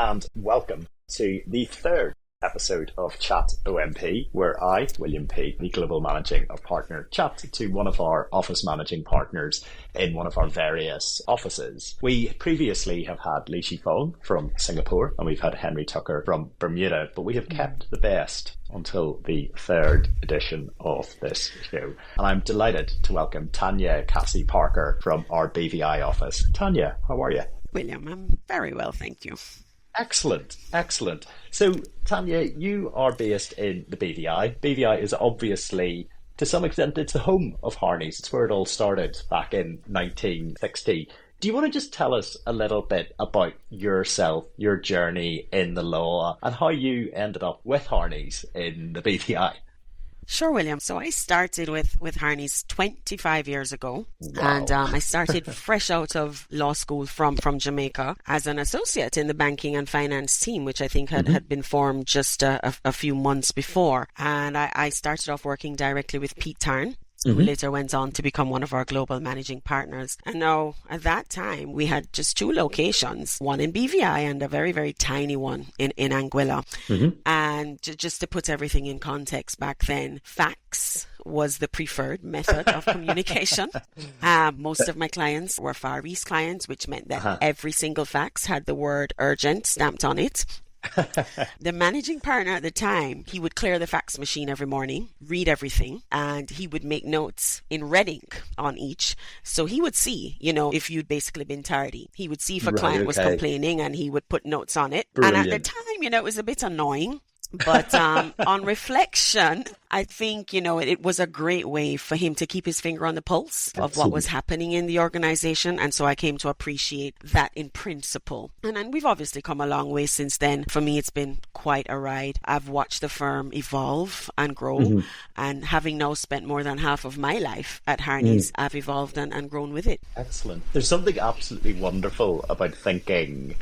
and welcome to the third episode of Chat OMP, where I, William Peake, the Global Managing Partner, chat to one of our office managing partners in one of our various offices. We previously have had Li Shifeng from Singapore, and we've had Henry Tucker from Bermuda, but we have kept the best until the third edition of this show. And I'm delighted to welcome Tanya Cassie-Parker from our BVI office. Tanya, how are you? William, I'm very well, thank you. Excellent, excellent. So, Tanya, you are based in the BVI. BVI is obviously, to some extent, it's the home of Harneys. It's where it all started back in 1960. Do you want to just tell us a little bit about yourself, your journey in the law, and how you ended up with Harneys in the BVI? Sure, William. So I started with Harneys 25 years ago. Wow. And I started fresh out of law school from Jamaica as an associate in the banking and finance team, which I think had been formed just a few months before. And I started off working directly with Peake, who later went on to become one of our global managing partners. And now, at that time, we had just two locations, one in BVI and a very, very tiny one in Anguilla. And just to put everything in context back then, fax was the preferred method of communication. Most of my clients were Far East clients, which meant that every single fax had the word urgent stamped on it. The managing partner at the time, he would clear the fax machine every morning, read everything, and he would make notes in red ink on each. So he would see, if you'd basically been tardy. He would see if a client was complaining and he would put notes on it. Brilliant. And at the time, it was a bit annoying. But on reflection, I think, it was a great way for him to keep his finger on the pulse of what was happening in the organization. And so I came to appreciate that in principle. And we've obviously come a long way since then. For me, it's been quite a ride. I've watched the firm evolve and grow. And having now spent more than half of my life at Harneys, I've evolved and grown with it. Excellent. There's something absolutely wonderful about thinking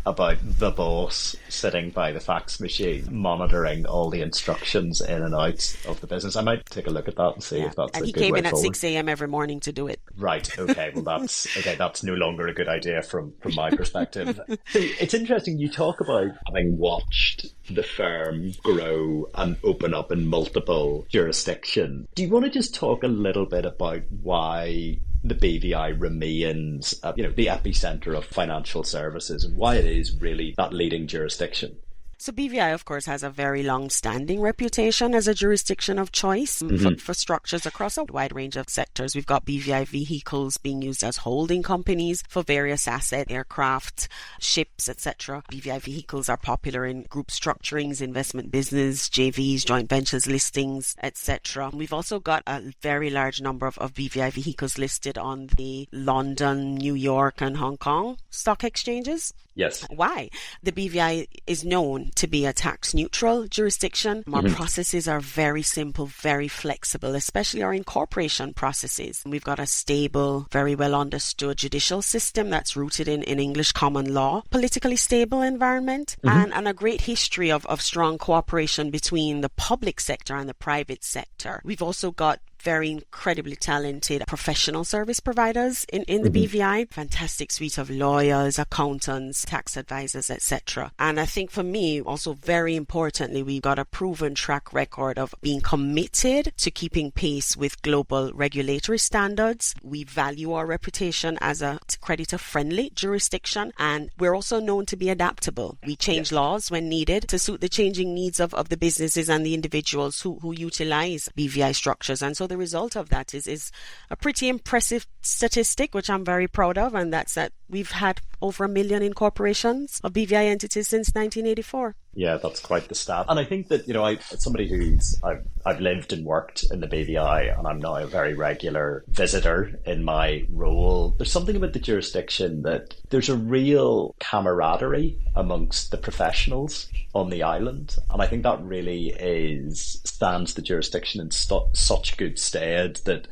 about the boss sitting by the fax machine, monitoring all the instructions in and out of the business. I might take a look at that and see if that's a good way forward. And he came in at 6 a.m. every morning to do it. Right, okay. Well, that's no longer a good idea from my perspective. So it's interesting, you talk about having watched the firm grow and open up in multiple jurisdictions. Do you want to just talk a little bit about why the BVI remains, the epicenter of financial services and why it is really that leading jurisdiction? So BVI, of course, has a very long-standing reputation as a jurisdiction of choice for structures across a wide range of sectors. We've got BVI vehicles being used as holding companies for various assets, aircraft, ships, etc. BVI vehicles are popular in group structurings, investment business, JVs, joint ventures, listings, etc. We've also got a very large number of BVI vehicles listed on the London, New York, and Hong Kong stock exchanges. Yes. Why? The BVI is known to be a tax-neutral jurisdiction. Our processes are very simple, very flexible, especially our incorporation processes. We've got a stable, very well understood judicial system that's rooted in English common law, politically stable environment, and a great history of strong cooperation between the public sector and the private sector. We've also got very incredibly talented professional service providers in the BVI. Fantastic suite of lawyers, accountants, tax advisors, etc. And I think for me, also very importantly, we've got a proven track record of being committed to keeping pace with global regulatory standards. We value our reputation as a creditor-friendly jurisdiction, and we're also known to be adaptable. We change laws when needed to suit the changing needs of the businesses and the individuals who utilize BVI structures. And so the result of that is a pretty impressive statistic, which I'm very proud of, and that's that we've had over 1 million incorporations of BVI entities since 1984. Yeah, that's quite the stat. And I think that, as somebody I've lived and worked in the BVI, and I'm now a very regular visitor in my role, there's something about the jurisdiction that there's a real camaraderie amongst the professionals on the island. And I think that really stands the jurisdiction in such good stead that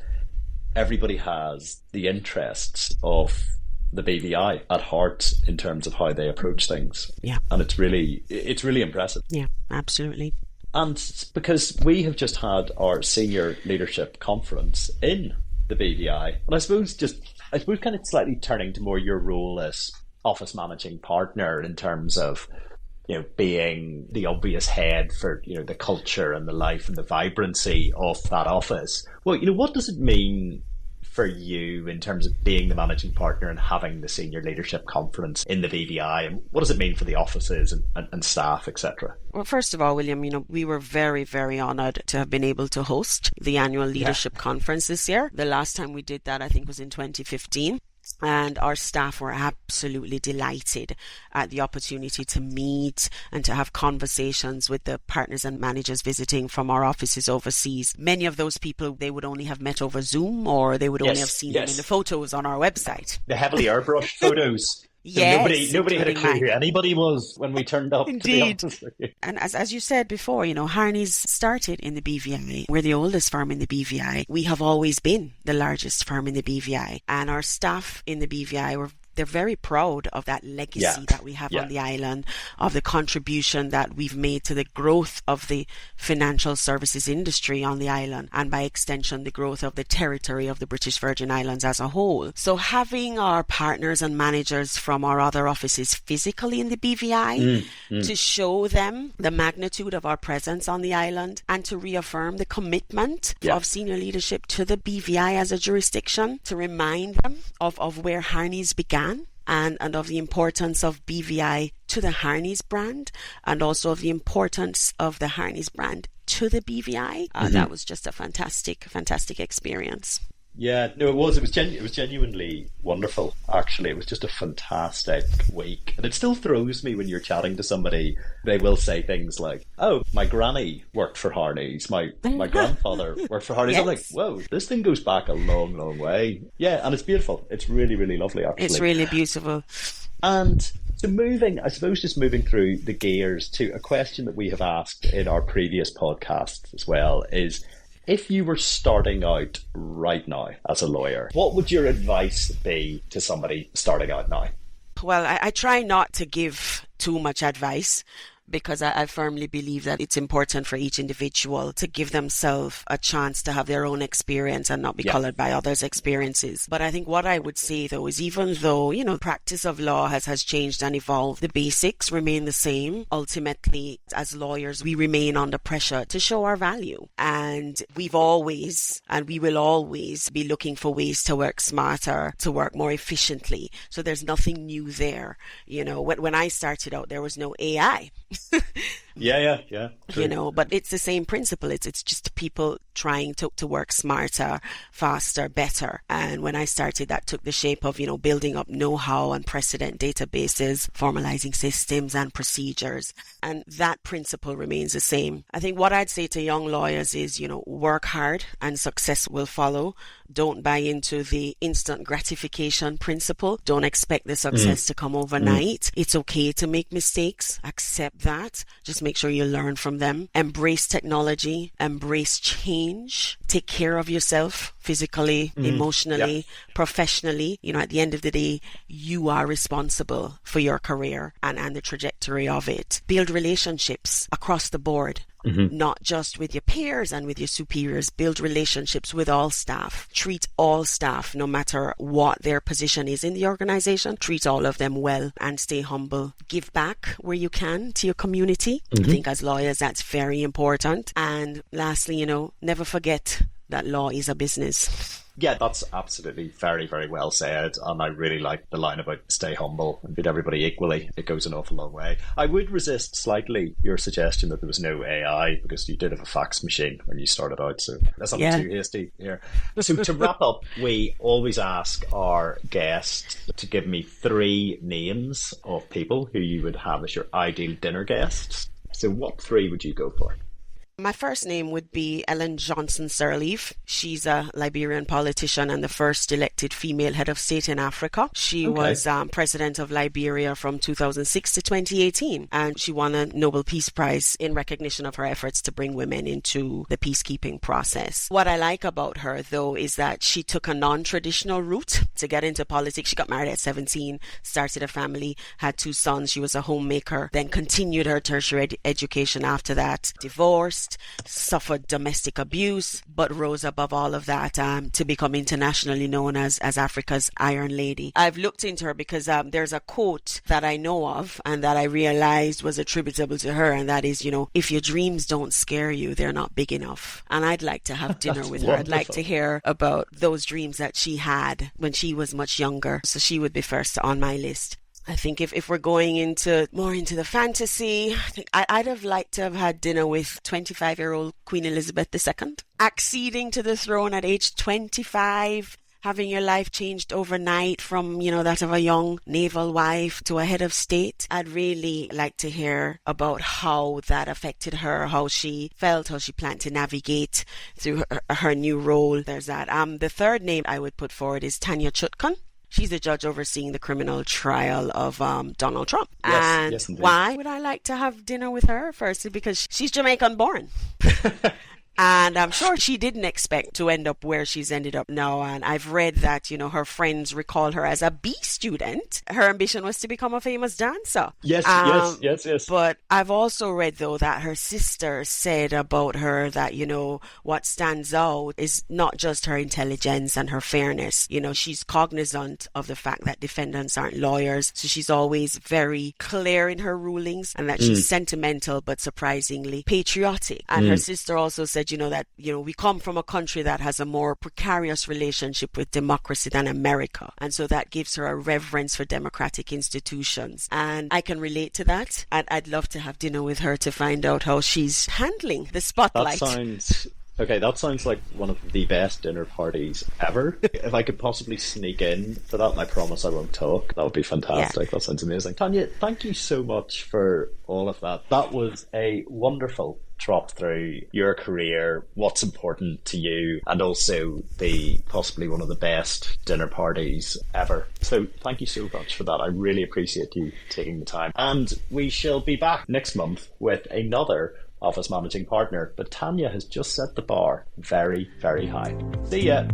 everybody has the interests of the BVI at heart in terms of how they approach things. Yeah. And it's really impressive. Yeah, absolutely. And because we have just had our senior leadership conference in the BVI, and I suppose kind of slightly turning to more your role as office managing partner in terms of, being the obvious head for, the culture and the life and the vibrancy of that office. Well, what does it mean for you in terms of being the managing partner and having the senior leadership conference in the BVI? And what does it mean for the offices and staff, etc.? Well, first of all, William, we were very, very honoured to have been able to host the annual leadership conference this year. The last time we did that, I think, was in 2015. And our staff were absolutely delighted at the opportunity to meet and to have conversations with the partners and managers visiting from our offices overseas. Many of those people, they would only have met over Zoom, or they would only have seen them in the photos on our website. The heavily airbrushed photos. Yes, nobody had a clue who anybody was when we turned up. Indeed. To the office. And as you said before, Harneys started in the BVI. We're the oldest firm in the BVI. We have always been the largest firm in the BVI. And our staff in the BVI they're very proud of that legacy that we have on the island, of the contribution that we've made to the growth of the financial services industry on the island, and by extension the growth of the territory of the British Virgin Islands as a whole. So having our partners and managers from our other offices physically in the BVI to show them the magnitude of our presence on the island, and to reaffirm the commitment of senior leadership to the BVI as a jurisdiction, to remind them of where Harneys began, and of the importance of BVI to the Harneys brand, and also of the importance of the Harneys brand to the BVI. That was just a fantastic experience. Yeah, no, it was. It was genuinely wonderful, actually. It was just a fantastic week. And it still throws me when you're chatting to somebody, they will say things like, oh, my granny worked for Harneys, my grandfather worked for Harneys. I'm like, whoa, this thing goes back a long, long way. Yeah, and it's beautiful. It's really, really lovely, actually. It's really beautiful. And so moving through the gears to a question that we have asked in our previous podcast as well is, if you were starting out right now as a lawyer, what would your advice be to somebody starting out now? Well, I try not to give too much advice, because I firmly believe that it's important for each individual to give themselves a chance to have their own experience and not be colored by others' experiences. But I think what I would say, though, is even though, practice of law has changed and evolved, the basics remain the same. Ultimately, as lawyers, we remain under pressure to show our value. And we've always, and we will always be looking for ways to work smarter, to work more efficiently. So there's nothing new there. When I started out, there was no AI. Yeah. True. But it's the same principle. It's just people trying to work smarter, faster, better. And when I started, that took the shape of, building up know-how and precedent databases, formalizing systems and procedures. And that principle remains the same. I think what I'd say to young lawyers is, work hard and success will follow. Don't buy into the instant gratification principle. Don't expect the success to come overnight. It's okay to make mistakes. Accept that. Just make sure you learn from them. Embrace technology. Embrace change. Take care of yourself physically, emotionally, professionally. At the end of the day, you are responsible for your career and the trajectory of it. Build relationships across the board. Not just with your peers and with your superiors. Build relationships with all staff. Treat all staff, no matter what their position is in the organization. Treat all of them well and stay humble. Give back where you can to your community. I think as lawyers, that's very important. And lastly, never forget that law is a business. Yeah, that's absolutely very, very well said. And I really like the line about stay humble and treat everybody equally. It goes an awful long way. I would resist slightly your suggestion that there was no AI, because you did have a fax machine when you started out. So that's not too hasty here. So to wrap up, we always ask our guests to give me 3 names of people who you would have as your ideal dinner guests. So what 3 would you go for? My first name would be Ellen Johnson Sirleaf. She's a Liberian politician and the first elected female head of state in Africa. She was president of Liberia from 2006 to 2018, and she won a Nobel Peace Prize in recognition of her efforts to bring women into the peacekeeping process. What I like about her, though, is that she took a non-traditional route to get into politics. She got married at 17, started a family, had 2 sons. She was a homemaker, then continued her tertiary education after that, divorced, divorced, suffered domestic abuse, but rose above all of that to become internationally known as Africa's Iron Lady. I've looked into her because there's a quote that I know of and that I realized was attributable to her, and that is, if your dreams don't scare you, they're not big enough. And I'd like to have dinner with her. I'd like to hear about those dreams that she had when she was much younger. So she would be first on my list. I think if we're going more into the fantasy, I think I'd have liked to have had dinner with 25-year-old Queen Elizabeth II. Acceding to the throne at age 25, having your life changed overnight from, that of a young naval wife to a head of state. I'd really like to hear about how that affected her, how she felt, how she planned to navigate through her new role. There's that. The third name I would put forward is Tanya Chutkan. She's the judge overseeing the criminal trial of Donald Trump. Yes, and why would I like to have dinner with her? Firstly, because she's Jamaican born. And I'm sure she didn't expect to end up where she's ended up now. And I've read that, her friends recall her as a B student. Her ambition was to become a famous dancer. Yes. But I've also read, though, that her sister said about her that, what stands out is not just her intelligence and her fairness. She's cognizant of the fact that defendants aren't lawyers. So she's always very clear in her rulings, and that she's sentimental but surprisingly patriotic. And her sister also said, that we come from a country that has a more precarious relationship with democracy than America, and so that gives her a reverence for democratic institutions, and I can relate to that. And I'd love to have dinner with her to find out how she's handling the spotlight. That sounds like one of the best dinner parties ever. If I could possibly sneak in for that, and I promise I won't talk, that would be fantastic. Yeah. That sounds amazing. Tanya, thank you so much for all of that. That was a wonderful trot through your career, what's important to you, and also the possibly one of the best dinner parties ever. So thank you so much for that. I really appreciate you taking the time. And we shall be back next month with another Office Managing Partner, but Tanya has just set the bar very, very high. See ya!